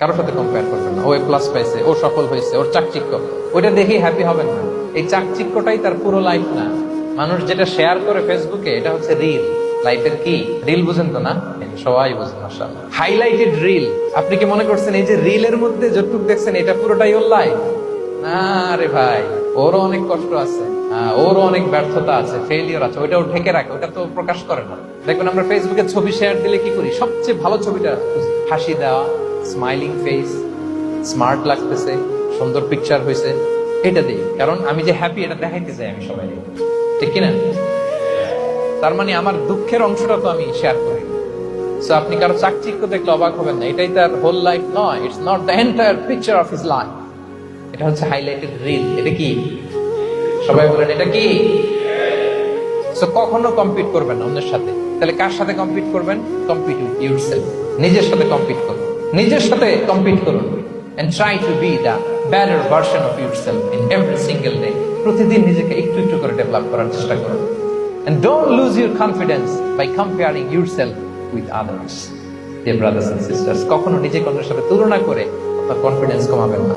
কারোর সাথে কম্পেয়ার করবেন না। ও প্লাস পাইছে, ও সফল হয়েছে, ওর চাকচিক্য, ওইটা দেখেই হ্যাপি হবেন না। এই চাকচিক্যটাই তার পুরো লাইফ না। মানুষ যেটা শেয়ার করে ফেসবুকে, এটা হচ্ছে রিল। লাইফের কি রিল বুঝেন তো না? সবাই বুঝেন মাশাআল্লাহ। Highlighted reel. আপনি কি মনে করছেন এই যে রিলের মধ্যে যতটুকু দেখছেন এটা পুরোটাই ওর লাইফ? না রে ভাই, ওরও অনেক কষ্ট আছে, ওরও অনেক ব্যর্থতা আছে, ফেলিওর আছে, ওইটাও ঢেকে রাখে, ওটা তো প্রকাশ করে না। দেখবেন আমরা ফেসবুকে ছবি শেয়ার দিলে কি করি? সবচেয়ে ভালো ছবিটা, হাসি দেওয়া, স্মাইলিং ফেস, স্মার্ট লাগতেছে, সুন্দর পিকচার হয়েছে, এটা দিই। কারণ আমি যে হ্যাপি এটা দেখাইতে চাই আমি সবাই, ঠিক কিনা? তার মানে আমার দুঃখের অংশটা তো আমি শেয়ার করি। সো আপনি কারো চাকচিক্য দেখলে অবাক হবেন না, এটাই তার হোল লাইফ নয়। It's not the entire picture of his life. এটা হচ্ছে হাইলাইটেড রিল। এটা কি? সবাই বলেন এটা কি? সো কখনো কম্পিট করবেন না অন্যের সাথে। তাহলে কার সাথে কম্পিট করবেন? Compete with yourself. নিজের সাথে কম্পিট করুন, নিজের সাথে কম্পিট করুন। and try to be the better version of yourself in every single day. প্রতিদিন নিজেকে একটু একটু করে ডেভেলপ করার চেষ্টা করুন। and don't lose your confidence by comparing yourself with others. Dear brothers and sisters, কখনো নিজেকে অন্যের সাথে তুলনা করে আপনার কনফিডেন্স কমাবেন না।